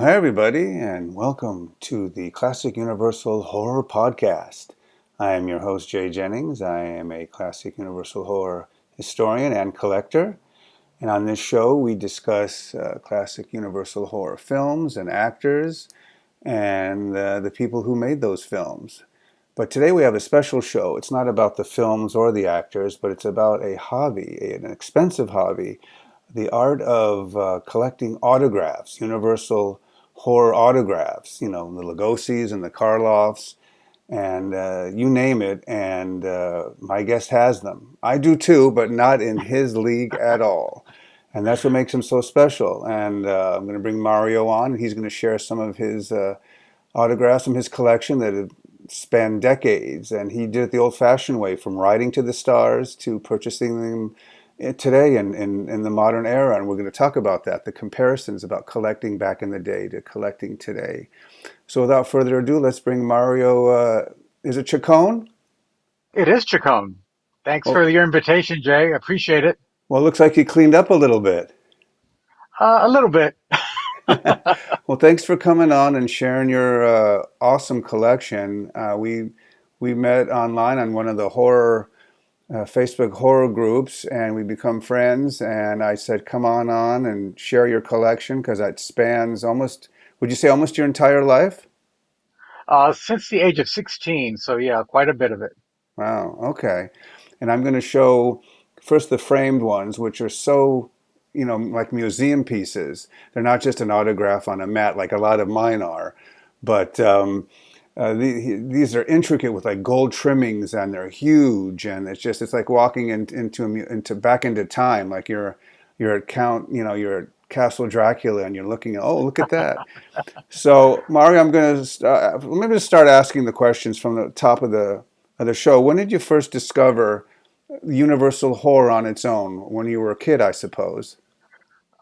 Well, hi, everybody, and welcome to the Classic Universal Horror Podcast. I am your host, Jay Jennings. I am a Classic Universal Horror historian and collector. And on this show, we discuss classic Universal Horror films and actors and the people who made those films. But today we have a special show. It's not about the films or the actors, but it's about a hobby, an expensive hobby, the art of collecting autographs, Universal Horror autographs, the Lugosi's and the Karloffs, and you name it, and my guest has them. I do too, but not in his league at all. And that's what makes him so special. And I'm going to bring Mario on, and he's going to share some of his autographs from his collection that have spanned decades. And he did it the old-fashioned way, from writing to the stars to purchasing them today in the modern era. And we're going to talk about that, the comparisons about collecting back in the day to collecting today. So without further ado, let's bring Mario. Is it Chacon? It is Chacon. Thanks Well, for your invitation, Jay. I appreciate it. well, it looks like you cleaned up a little bit. A little bit. Well, thanks for coming on and sharing your awesome collection. We met online on one of the horror Facebook horror groups, and we become friends. And I said, "Come on and share your collection because it spans almost. Would you say almost your entire life?" Since the age of 16, so yeah, quite a bit of it. Wow. Okay. And I'm going to show first the framed ones, which are so, like museum pieces. They're not just an autograph on a mat like a lot of mine are, but these are intricate with like gold trimmings, and they're huge, and it's like walking into back into time, like you're at you're at Castle Dracula, and you're looking at, oh, look at that. So, Mario, I'm going to let me just start asking the questions from the top of the show. When did you first discover Universal Horror on its own? When you were a kid, I suppose.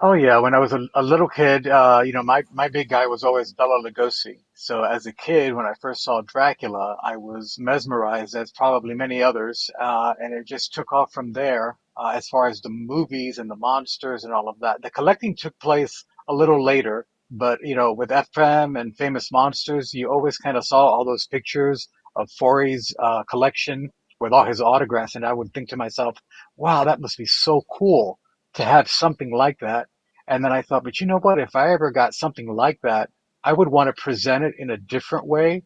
Oh yeah, when I was a little kid, my big guy was always Bela Lugosi. So as a kid, when I first saw Dracula, I was mesmerized, as probably many others, and it just took off from there. As far as the movies and the monsters and all of that, the collecting took place a little later. But with FM and Famous Monsters, you always kind of saw all those pictures of Forey's collection with all his autographs, and I would think to myself, "Wow, that must be so cool to have something like that." And then I thought, but you know what? If I ever got something like that, I would want to present it in a different way,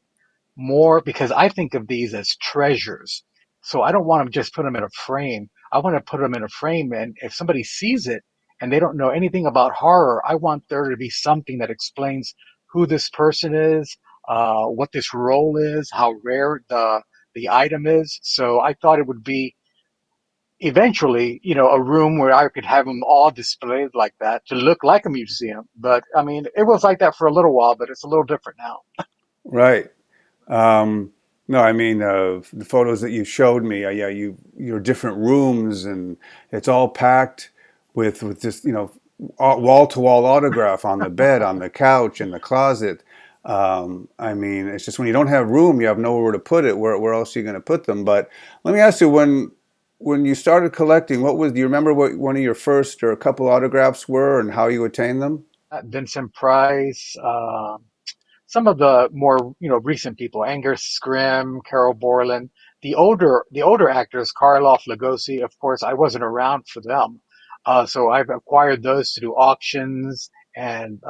more because I think of these as treasures. So I don't want to just put them in a frame. I want to put them in a frame. And if somebody sees it and they don't know anything about horror, I want there to be something that explains who this person is, what this role is, how rare the item is. So I thought it would be eventually, a room where I could have them all displayed like that to look like a museum. But I mean, it was like that for a little while, but it's a little different now. Right. Um, no, I mean the photos that you showed me. Yeah, your different rooms, and it's all packed with just wall to wall autograph on the bed, on the couch, in the closet. I mean, it's just when you don't have room, you have nowhere to put it. Where else are you going to put them? But let me ask you, when you started collecting, do you remember what one of your first or a couple autographs were and how you attained them? Vincent Price, some of the more, recent people, Angus Scrimm, Carol Borland, the older actors, Karloff, Lugosi, of course, I wasn't around for them. So I've acquired those to do auctions and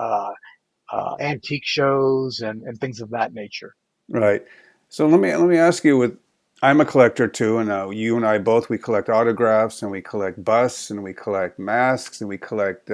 antique shows and things of that nature. Right. So let me ask you. I'm a collector too, and you and I both, we collect autographs, and we collect busts, and we collect masks, and we collect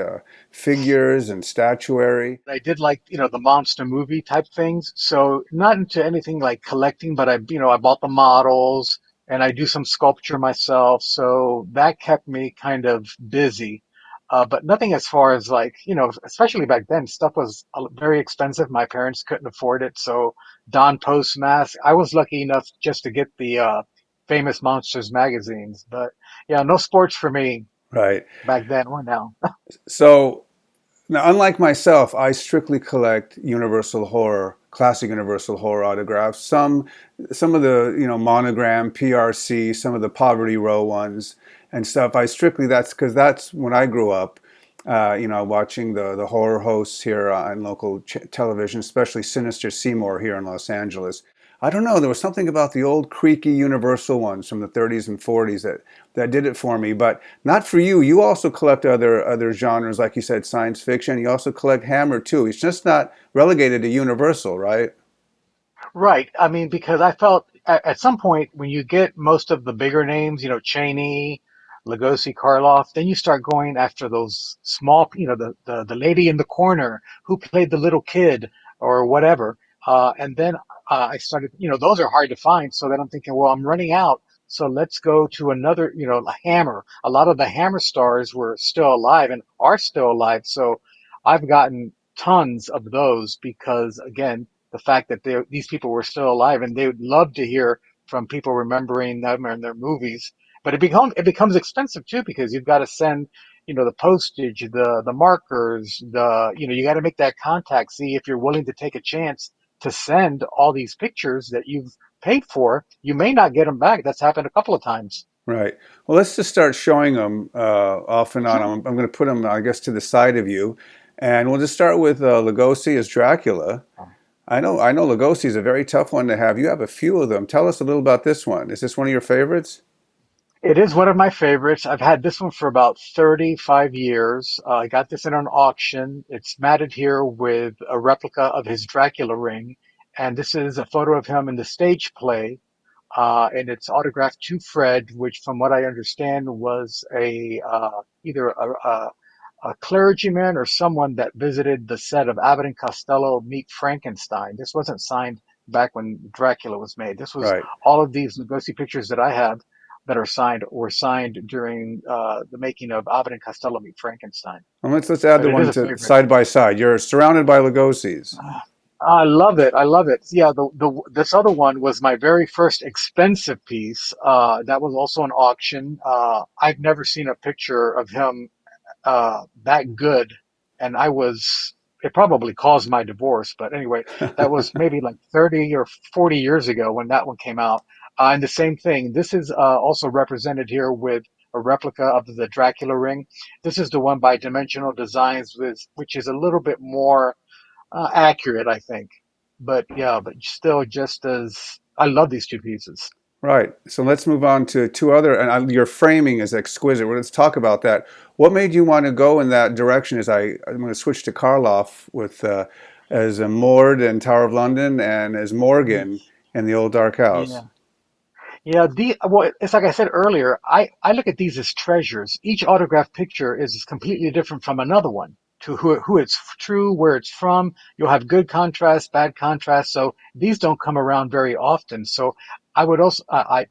figures and statuary. I did like, the monster movie type things. So not into anything like collecting, but I bought the models and I do some sculpture myself. So that kept me kind of busy. But nothing as far as like, especially back then, stuff was very expensive. My parents couldn't afford it. So Don Post mask, I was lucky enough just to get the Famous Monsters magazines. But yeah, no sports for me Right. back then or now. So now, unlike myself, I strictly collect Universal Horror, classic Universal Horror autographs. Some of the monogram, PRC, some of the Poverty Row ones and stuff. I strictly That's because that's when I grew up. Watching the horror hosts here on local television, especially Sinister Seymour here in Los Angeles. I don't know. There was something about the old creaky Universal ones from the 30s and 40s that did it for me, but not for you. You also collect other genres, like you said, science fiction. You also collect Hammer too. It's just not relegated to Universal, right? Right. I mean, because I felt at some point when you get most of the bigger names, Cheney, Lugosi, Karloff, then you start going after those small, the lady in the corner who played the little kid or whatever. And then I started, those are hard to find. So then I'm thinking, well, I'm running out. So let's go to another, a Hammer. A lot of the Hammer stars were still alive and are still alive. So I've gotten tons of those because, again, the fact that these people were still alive and they would love to hear from people remembering them and their movies. But it becomes expensive too because you've got to send, the postage, the markers, you got to make that contact. See if you're willing to take a chance to send all these pictures that you've paid for. You may not get them back. That's happened a couple of times. Right. Well, let's just start showing them off and on. Sure. I'm going to put them, I guess, to the side of you, and we'll just start with Lugosi as Dracula. I know Lugosi is a very tough one to have. You have a few of them. Tell us a little about this one. Is this one of your favorites? It is one of my favorites. I've had this one for about 35 years. I got this in an auction. It's matted here with a replica of his Dracula ring. And this is a photo of him in the stage play. And it's autographed to Fred, which from what I understand was either a clergyman or someone that visited the set of Abbott and Costello Meet Frankenstein. This wasn't signed back when Dracula was made. This was Right. all of these Lugosi pictures that I have that are signed were signed during the making of Abbott and Costello Meet Frankenstein. And let's add But the it is one a to favorite. side by side. You're surrounded by Lugosis. I love it. I love it. Yeah, this other one was my very first expensive piece. That was also an auction. I've never seen a picture of him that good. And it probably caused my divorce. But anyway, that was maybe like 30 or 40 years ago when that one came out. And the same thing, this is also represented here with a replica of the Dracula ring. This is the one by Dimensional Designs, which is a little bit more accurate, I think. But yeah, but still just as I love these two pieces. Right. So let's move on to two other, and your framing is exquisite. Well, let's talk about that. What made you want to go in that direction? I'm going to switch to Karloff with as a Mord in Tower of London and as Morgan in the Old Dark House. Yeah. Yeah, it's like I said earlier, I look at these as treasures. Each autographed picture is completely different from another one to who it's true, where it's from. You'll have good contrast, bad contrast. So these don't come around very often. So I would also, I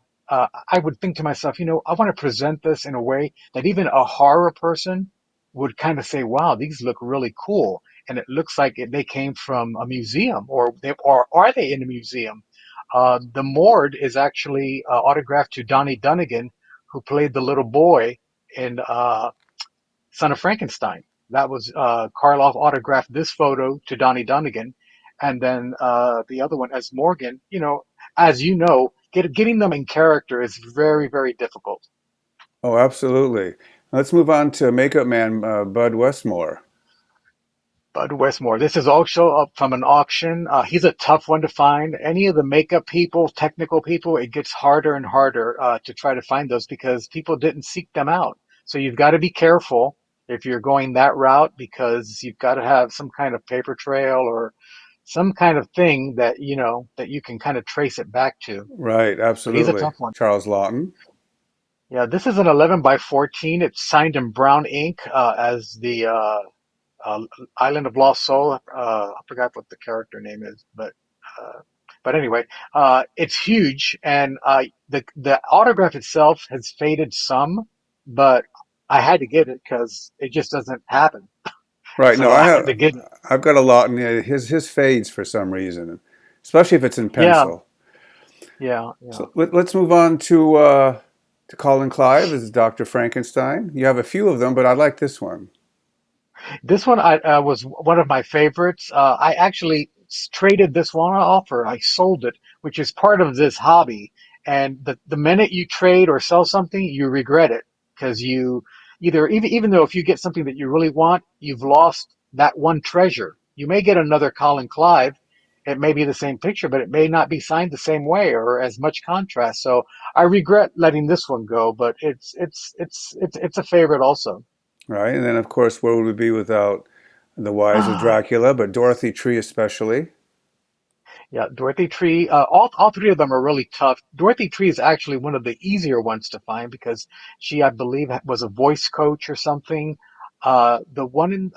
would think to myself, I want to present this in a way that even a horror person would kind of say, wow, these look really cool. And it looks like they came from a museum or are they in a museum? The Mord is actually autographed to Donnie Dunnigan, who played the little boy in Son of Frankenstein. That was Karloff autographed this photo to Donnie Dunnigan, and then the other one as Morgan. As you know, getting them in character is very, very difficult. Oh, absolutely. Let's move on to Makeup Man Bud Westmore. Bud Westmore. This is also up from an auction. He's a tough one to find. Any of the makeup people, technical people, it gets harder and harder to try to find those because people didn't seek them out. So you've got to be careful if you're going that route because you've got to have some kind of paper trail or some kind of thing that that you can kind of trace it back to. Right, But he's a absolutely. tough one. Charles Lawton. Yeah, this is an 11 by 14. It's signed in brown ink as the uh, Island of Lost Soul. I forgot what the character name is, uh, but anyway, it's huge, and the autograph itself has faded some, but I had to get it because it just doesn't happen. Right. No, So I had to get it. I've got a Lawton. Yeah, his fades for some reason, especially if it's in Yeah, pencil. yeah, yeah. So let's move on to Colin Clive as Dr. Frankenstein. You have a few of them, but I like this one. This one was one of my favorites. I actually traded this one off, or I sold it, which is part of this hobby. And the minute you trade or sell something, you regret it because even though if you get something that you really want, you've lost that one treasure. You may get another Colin Clive. It may be the same picture, but it may not be signed the same way or as much contrast. So I regret letting this one go, but it's a favorite also. right? And then, of course, where would we be without the Wives of Ah, Dracula, but Dorothy Tree especially, yeah, Dorothy Tree. All three of them are really tough. Dorothy Tree is actually one of the easier ones to find because she, I believe, was a voice coach or something. The one in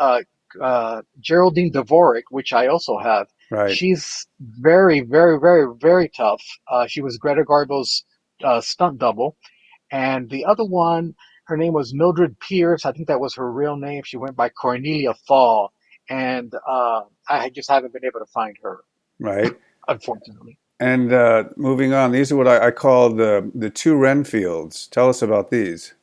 Geraldine Dvorak, which I also have, right? she's very, very, very, very tough. She was Greta Garbo's stunt double, and the other one, her name was Mildred Pierce. I think that was her real name. She went by Cornelia Fall, and I just haven't been able to find her, Right. unfortunately. And moving on, these are what I call the two Renfields. Tell us about these.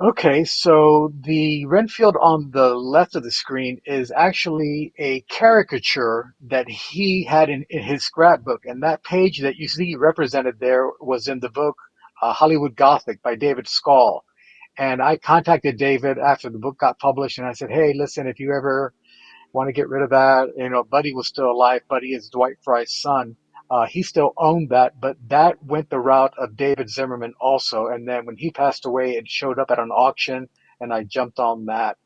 Okay, so the Renfield on the left of the screen is actually a caricature that he had in his scrapbook. And that page that you see represented there was in the book Hollywood Gothic by David Skal. And I contacted David after the book got published and I said, hey, listen, if you ever want to get rid of that. You know, Buddy was still alive. Buddy is Dwight Fry's son. He still owned that, but that went the route of David Zimmerman also. And then when he passed away, it showed up at an auction, and I jumped on that.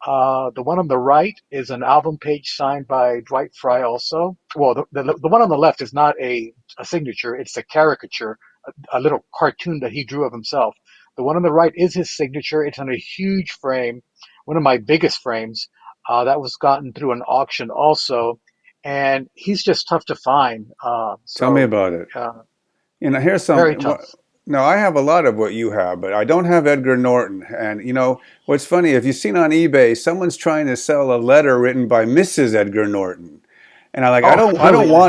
The one on the right is an album page signed by Dwight Fry also. Well, the one on the left is not a signature, it's a caricature, a little cartoon that he drew of himself. The one on the right is his signature. It's on a huge frame, one of my biggest frames. That was gotten through an auction also. And he's just tough to find. Tell me about it. Uh, You know, here's very something. tough. Now, I have a lot of what you have, but I don't have Edgar Norton. And you know, what's funny, if you've seen on eBay, someone's trying to sell a letter written by Mrs. Edgar Norton, and Oh, really?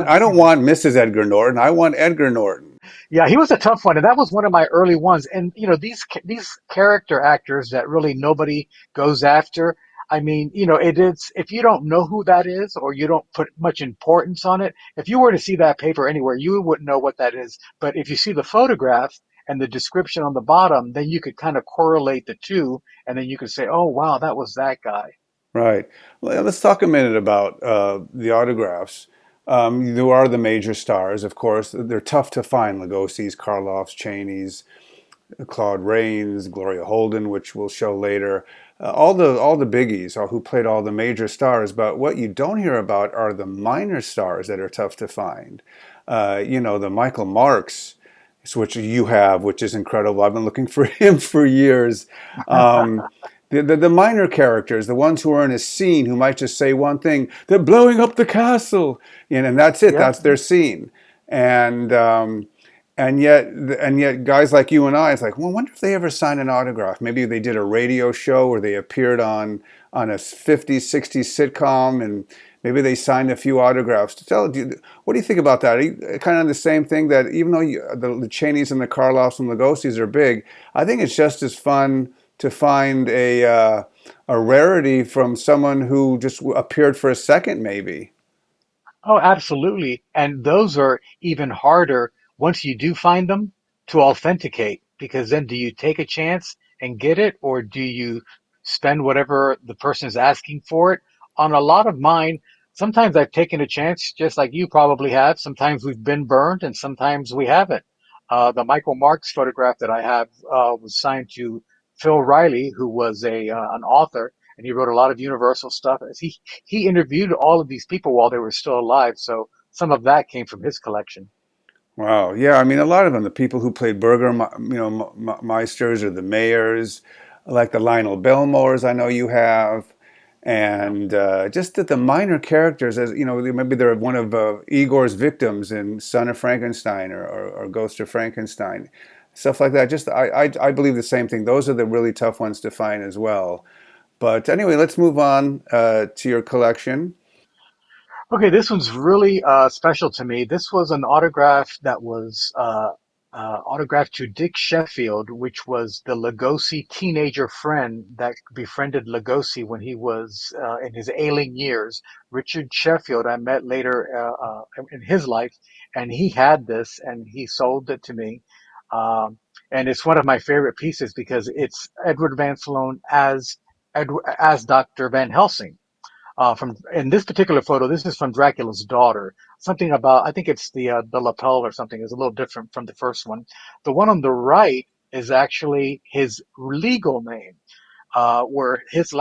I I haven't don't seen that. want Mrs. Edgar Norton. I want Edgar Norton. Yeah, he was a tough one, and that was one of my early ones. And you know, these character actors that really nobody goes after. I mean, you know, it is if you don't know who that is or you don't put much importance on it, if you were to see that paper anywhere, you wouldn't know what that is. But if you see the photograph and the description on the bottom, then you could kind of correlate the two, and then you could say, "Oh, wow, that was that guy." Right. Well, let's talk a minute about the autographs. There are the major stars, of course. They're tough to find: Lugosi's, Karloff's, Cheney's, Claude Rains, Gloria Holden, which we'll show later. All the biggies, who played all the major stars. But what you don't hear about are the minor stars that are tough to find. You know, the Michael Marks, which you have, which is incredible. I've been looking for him for years. Um, the minor characters, the ones who are in a scene, who might just say one thing, they're blowing up the castle, and that's it. Yep. That's their scene. And and yet and yet guys like you and I, it's like, well, I wonder if they ever signed an autograph. Maybe they did a radio show or they appeared on a 50s 60s sitcom, and maybe they signed a few autographs. What do you think about that? Are you kind of the same thing, that even though the Cheneys and the Karloffs and Lugosi's are big, I think it's just as fun to find a rarity from someone who just appeared for a second, maybe. Oh, absolutely. And those are even harder once you do find them to authenticate, because then do you take a chance and get it, or do you spend whatever the person is asking for it? On a lot of mine, sometimes I've taken a chance, just like you probably have. Sometimes we've been burned and sometimes we haven't. The Michael Marks photograph that I have was signed to Phil Riley, who was an author, and he wrote a lot of Universal stuff. As he interviewed all of these people while they were still alive, so some of that came from his collection. Wow. Yeah. I mean, a lot of them, the people who played Meisters or the mayors, like the Lionel Belmores, I know you have. And just that the minor characters, as you know, maybe they're one of Igor's victims in Son of Frankenstein or Ghost of Frankenstein, stuff like that. Just I believe the same thing. Those are the really tough ones to find as well. But anyway, let's move on to your collection. Okay, this one's really special to me. This was an autograph that was autographed to Dick Sheffield, which was the Lugosi teenager friend that befriended Lugosi when he was in his ailing years. Richard Sheffield, I met later in his life, and he had this, and he sold it to me. Um, and it's one of my favorite pieces because it's Edward Van Sloan as as Dr. Van Helsing. From in this particular photo, this is from Dracula's daughter. Something about I think it's the lapel or something is a little different from the first one. The one on the right is actually his legal name, where his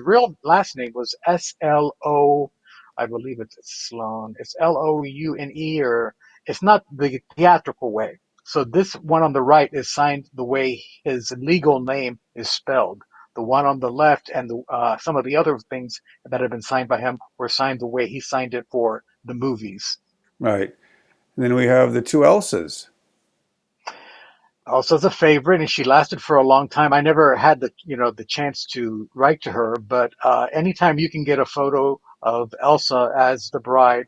real last name was S-L-O, I believe it's Sloan. It's Loune, or it's not the theatrical way. So this one on the right is signed the way his legal name is spelled. The one on the left and some of the other things that have been signed by him were signed the way he signed it for the movies. Right. And then we have the two Elsas. Also as a favorite, and she lasted for a long time. I never had the chance to write to her, but anytime you can get a photo of Elsa as the bride,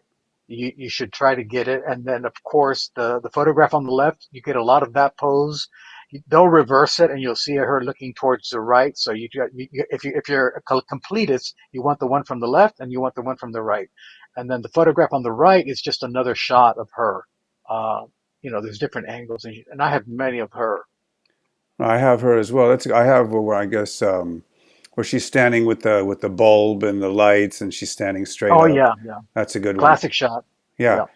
you should try to get it. And then of course the photograph on the left, you get a lot of that pose. They'll reverse it, and you'll see her looking towards the right. So if you're a completist, you want the one from the left and you want the one from the right. And then the photograph on the right is just another shot of her. Uh, there's different angles, and I have many of her. I have her as well. That's I have where I guess where she's standing with the bulb and the lights, and she's standing straight Oh up. yeah, yeah, That's a good one. classic shot. Yeah. Yeah,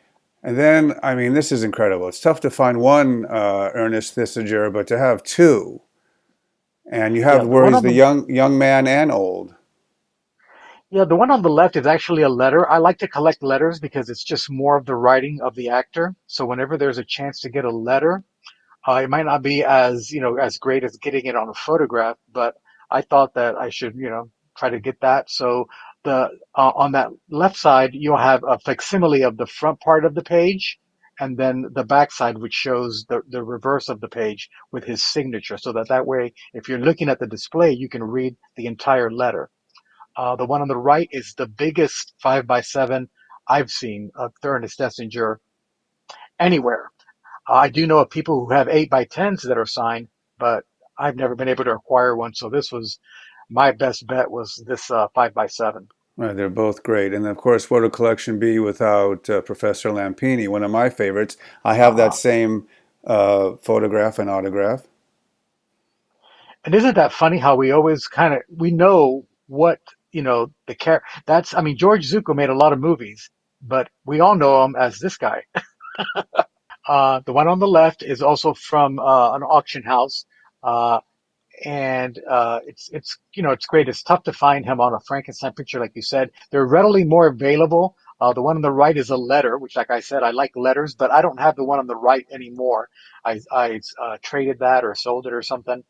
And then, I mean, this is incredible. It's tough to find one Ernest Thesiger, but to have two, and you have yeah. The where one he's on the the young man and old. yeah, the one on the left is actually a letter. I like to collect letters because it's just more of the writing of the actor. So whenever there's a chance to get a letter, it might not be as great as getting it on a photograph, but I thought that I should, try to get that. So the on that left side, you'll have a facsimile of the front part of the page, and then the back side, which shows the reverse of the page with his signature, so that way, if you're looking at the display, you can read the entire letter. The one on the right is the biggest 5 by 7 I've seen of Ernest Dessinger anywhere. I do know of people who have 8 by 10s that are signed, but I've never been able to acquire one. So this was my best bet was this 5 by 7. Right, they're both great. And of course, what would a collection be without Professor Lampini, one of my favorites? I have that Uh, same photograph and autograph. and isn't that funny how we always we know what, the care that's, I mean, George Zucco made a lot of movies, but we all know him as this guy. The one on the left is also from an auction house. Uh, and it's great. It's tough to find him on a Frankenstein picture, like you said. They're readily more available. The one on the right is a letter, which, like I said, I like letters, but I don't have the one on the right anymore. I traded that or sold it or something.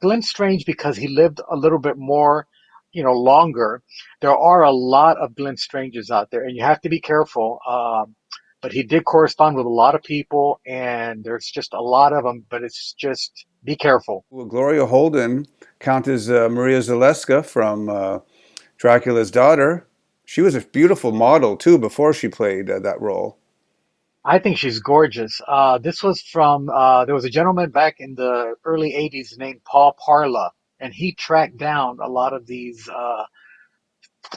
Glenn Strange, because he lived a little bit more, longer. There are a lot of Glenn Stranges out there, and you have to be careful. But he did correspond with a lot of people, and there's just a lot of them. But it's just be careful. Well, Gloria Holden, Countess Maria Zaleska from Dracula's daughter. She was a beautiful model too before she played that role. I think she's gorgeous. This was from, there was a gentleman back in the early 80s named Paul Parla, and he tracked down a lot of these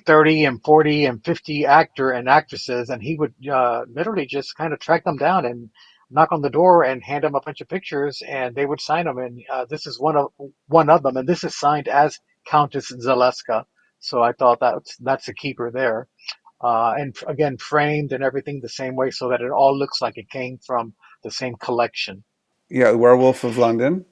30 and 40 and 50 actor and actresses, and he would literally just kind of track them down and knock on the door and hand them a bunch of pictures, and they would sign them. And this is one of them, and this is signed as Countess Zaleska. So I thought that's a keeper there. And again, framed and everything the same way so that it all looks like it came from the same collection. Yeah, Werewolf of London.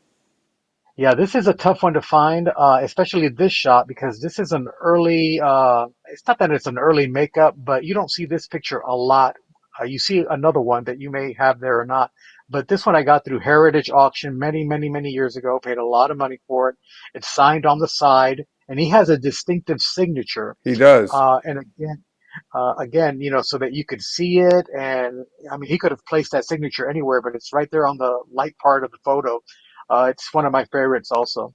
Yeah, this is a tough one to find, especially this shot because this is an early, it's not that it's an early makeup, but you don't see this picture a lot. You see another one that you may have there or not. But this one I got through Heritage Auction many, many, many years ago, paid a lot of money for it. It's signed on the side, and he has a distinctive signature. He does. And again, so that you could see it. And I mean, he could have placed that signature anywhere, but it's right there on the light part of the photo. It's one of my favorites also.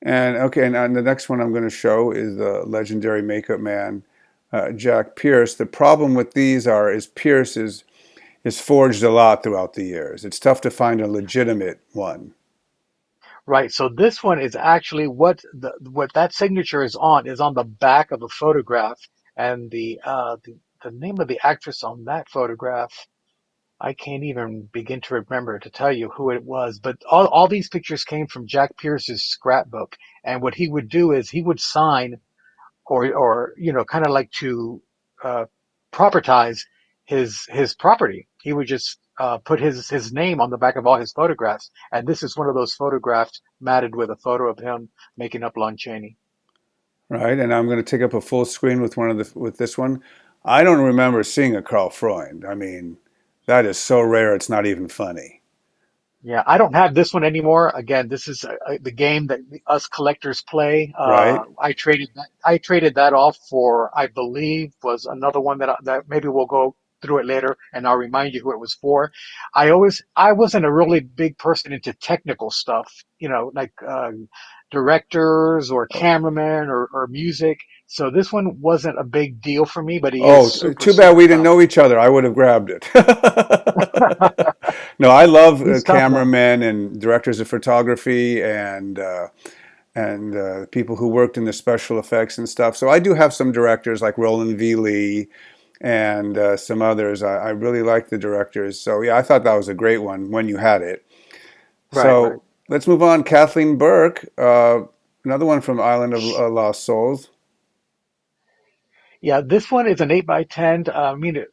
And okay, and the next one I'm going to show is the legendary makeup man, Jack Pierce. The problem with these is Pierce is forged a lot throughout the years. It's tough to find a legitimate one. Right. So this one is actually what that signature is on the back of the photograph, and the name of the actress on that photograph. I can't even begin to remember to tell you who it was, but all these pictures came from Jack Pierce's scrapbook. And what he would do is he would sign or kind of like to uh, propertize his property. He would just put his name on the back of all his photographs, and this is one of those photographs matted with a photo of him making up Lon Chaney. Right? And I'm going to take up a full screen with with this one. I don't remember seeing a Carl Freund. I mean, that is so rare, it's not even funny, Yeah, I don't have this one anymore. Again, this is the game that us collectors play. right? I traded that off for, I believe, was another one that maybe we'll go through it later, and I'll remind you who it was for. I wasn't a really big person into technical stuff, like directors or cameramen or music. So this one wasn't a big deal for me, but he is Oh, super, too bad super we didn't tough. know each other. I would have grabbed it. No, I love He's tough though. cameramen and directors of photography and people who worked in the special effects and stuff. So I do have some directors like Roland V. Lee and some others. I really like the directors. So yeah, I thought that was a great one when you had it. Right, right. So let's move on. Kathleen Burke, another one from Island of Lost Souls. Yeah, this one is an 8 by 10. I mean,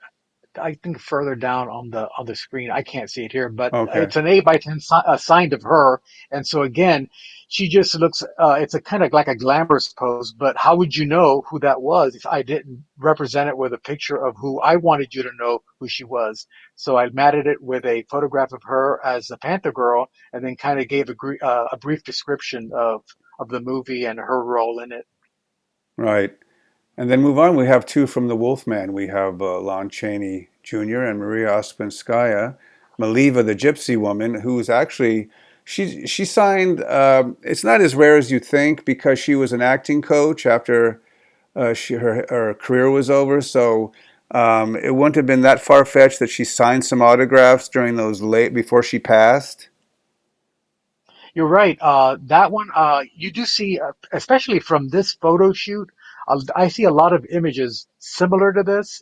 I think further down on the screen, I can't see it here, but Okay. it's an 8 by 10 signed of her. And so again, she just looks. It's a kind of like a glamorous pose, but how would you know who that was if I didn't represent it with a picture of who I wanted you to know who she was? So I matted it with a photograph of her as the Panther Girl, and then kind of gave a brief description of the movie and her role in it. Right. And then move on. We have two from the Wolfman. We have Lon Chaney Jr. and Maria Ospinskaya, Maliva, the Gypsy woman, who's actually she signed. It's not as rare as you think because she was an acting coach after her career was over. So it wouldn't have been that far fetched that she signed some autographs during those late before she passed. You're right. That one, you do see, especially from this photo shoot, I see a lot of images similar to this,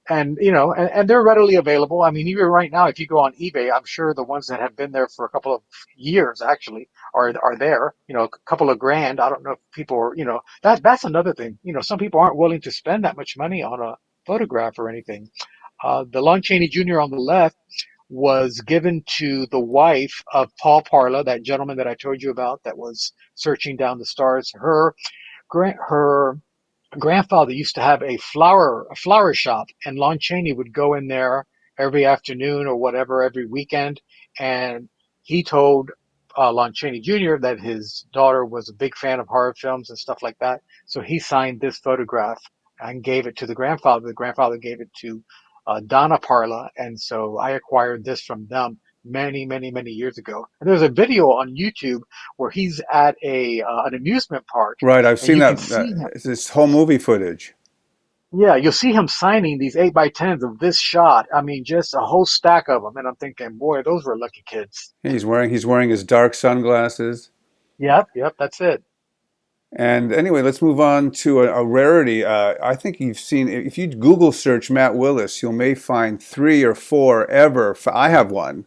and and they're readily available. I mean, even right now, if you go on eBay, I'm sure the ones that have been there for a couple of years actually are there. A couple of grand. I don't know if people are, that's another thing. Some people aren't willing to spend that much money on a photograph or anything. The Lon Chaney Jr. on the left was given to the wife of Paul Parla, that gentleman that I told you about that was searching down the stars. Her grandfather used to have a flower shop, and Lon Chaney would go in there every afternoon or whatever every weekend, and he told Lon Chaney Jr. that his daughter was a big fan of horror films and stuff like that. So he signed this photograph and gave it to the grandfather. The grandfather gave it to Donna Parla, and so I acquired this from them many, many, many years ago. And there's a video on YouTube where he's at a an amusement park, Right, I've and seen you can that. see him. It's this whole movie footage. Yeah, you'll see him signing these 8 by 10s of this shot. I mean, just a whole stack of them. And I'm thinking, boy, those were lucky kids. He's wearing his dark sunglasses. Yep, yep, that's it. And anyway, let's move on to a rarity. I think you've seen, if you Google search Matt Willis, you may find three or four ever. I have one,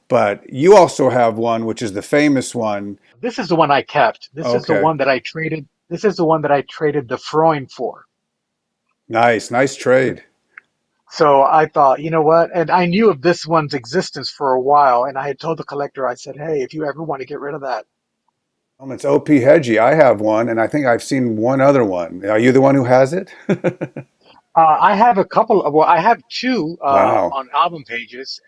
but you also have one, which is the famous one. This is the one I kept. This is the Okay, one that I traded. This is the one that I traded the Freund for. nice trade. So I thought, you know what? And I knew of this one's existence for a while. And I had told the collector, I said, hey, if you ever want to get rid of that. It's O.P. Hedgie. I have one, and I think I've seen one other one. Are you the one who has it? I have a couple of, well, I have two Wow. on album pages.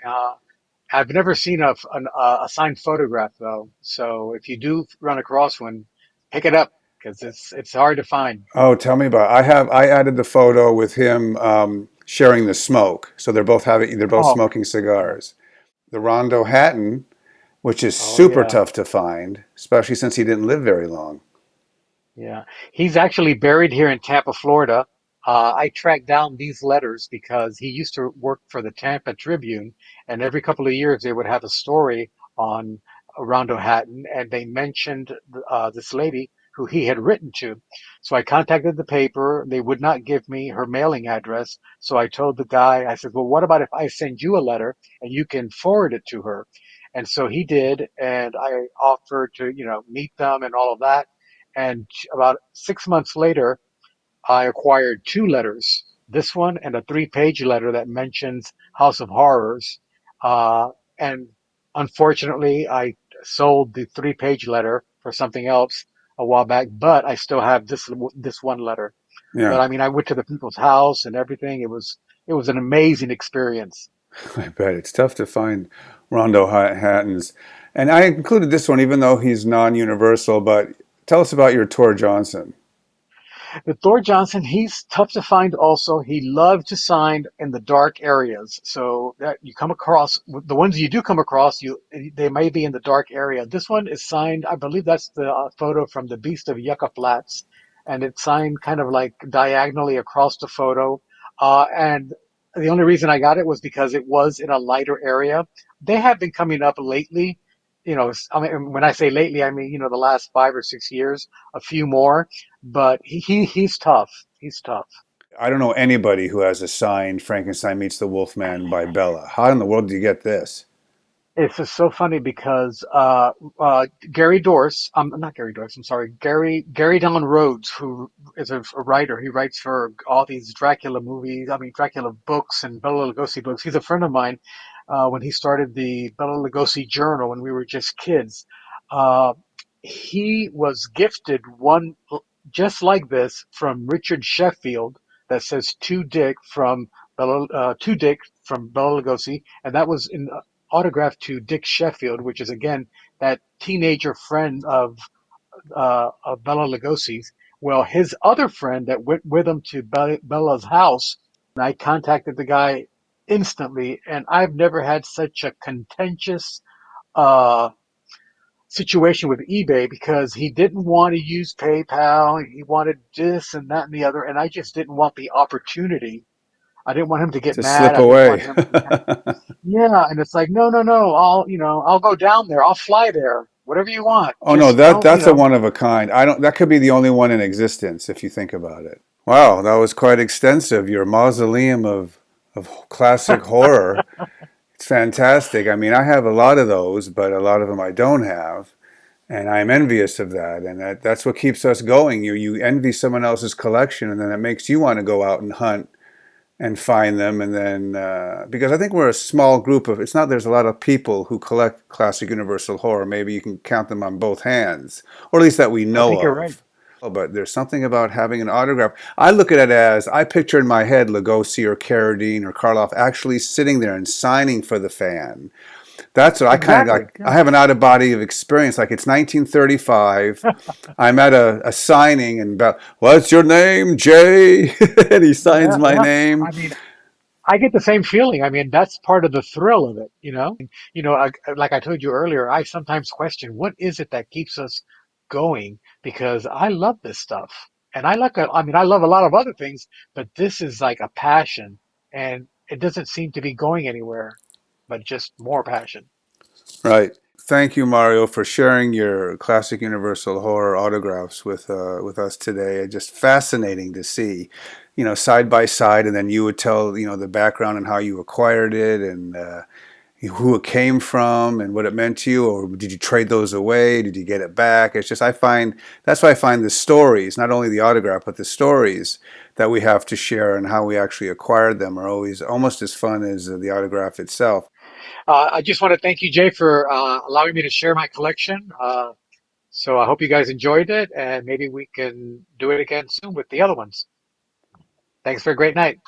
I've never seen a signed photograph though. So if you do run across one, pick it up because it's hard to find. Oh, tell me about it. I added the photo with him sharing the smoke. So they're both Oh, smoking cigars. The Rondo Hatton, which is oh super yeah, tough to find, especially since he didn't live very long. yeah. He's actually buried here in Tampa, Florida. I tracked down these letters because he used to work for the Tampa Tribune, and every couple of years they would have a story on Rondo Hatton, and they mentioned this lady. who he had written to. So I contacted the paper. They would not give me her mailing address. So I told the guy, I said, well, what about if I send you a letter and you can forward it to her? And so he did, and I offered to, meet them and all of that. And about 6 months later, I acquired two letters, this one and a three-page letter that mentions House of Horrors. And unfortunately, I sold the three-page letter for something else a while back, but I still have this one letter. But Yeah, I mean, I went to the people's house and everything. It was an amazing experience. I bet it's tough to find Rondo Hattons. And I included this one, even though he's non-universal. But tell us about your Tor Johnson. With Thor Johnson, he's tough to find also. He loved to sign in the dark areas. So that you come across the ones you do come across, they may be in the dark area. This one is signed, I believe that's the photo from the Beast of Yucca Flats, and it's signed kind of like diagonally across the photo. And the only reason I got it was because it was in a lighter area. They have been coming up lately. I mean, when I say lately, I mean, the last 5 or 6 years, a few more, but he's tough. He's tough. I don't know anybody who has a signed Frankenstein Meets the Wolfman by Bella. How in the world do you get this? It's just so funny because Gary Dorse, not Gary Dorse, I'm sorry, Gary Don Rhodes, who is a writer. He writes for all these Dracula movies, I mean Dracula books and Bela Lugosi books. He's a friend of mine. When he started the Bela Lugosi Journal when we were just kids, uh, he was gifted one just like this from Richard Sheffield that says to Dick from Bela Lugosi, and that was in autograph to Dick Sheffield, which is again that teenager friend of Bela Lugosi's. Well, his other friend that went with him to Bella's house, and I contacted the guy instantly, and I've never had such a contentious uh, situation with eBay because he didn't want to use PayPal. He wanted this and that and the other, and I just didn't want the opportunity. I didn't want him to get To mad. slip I didn't away. want him to have yeah, and it's like, no, no, no. I'll go down there. I'll fly there. Whatever you want. Oh no, Just that don't, that's a one of a kind. I don't. That could be the only one in existence if you think about it. Wow, that was quite extensive. Your mausoleum of classic horror. It's fantastic. I mean, I have a lot of those, but a lot of them I don't have, and I'm envious of that. And that's what keeps us going. You envy someone else's collection, and then it makes you want to go out and hunt and find them. And then because I think we're a small group of, it's not there's a lot of people who collect classic Universal horror. Maybe you can count them on both hands, or at least that we I know think you're right. of. But there's something about having an autograph. I look at it as I picture in my head Lugosi or Carradine or Karloff actually sitting there and signing for the fan. That's what I kind of Exactly. like. I Yeah. have an out of body of experience. Like it's 1935. I'm at a signing and about, what's your name, Jay? And he signs Yeah, my yeah. name. I mean, I get the same feeling. I mean, that's part of the thrill of it, like I told you earlier, I sometimes question what is it that keeps us going because I love this stuff. And I mean, I love a lot of other things, but this is like a passion and it doesn't seem to be going anywhere, but just more passion. Right. Thank you, Mario, for sharing your classic Universal horror autographs with us today. It's just fascinating to see, side by side, and then you would tell, the background and how you acquired it and who it came from and what it meant to you, or did you trade those away? Did you get it back? It's just that's why I find the stories, not only the autograph, but the stories that we have to share and how we actually acquired them are always almost as fun as the autograph itself. I just want to thank you, Jay, for allowing me to share my collection. So I hope you guys enjoyed it and maybe we can do it again soon with the other ones. Thanks for a great night.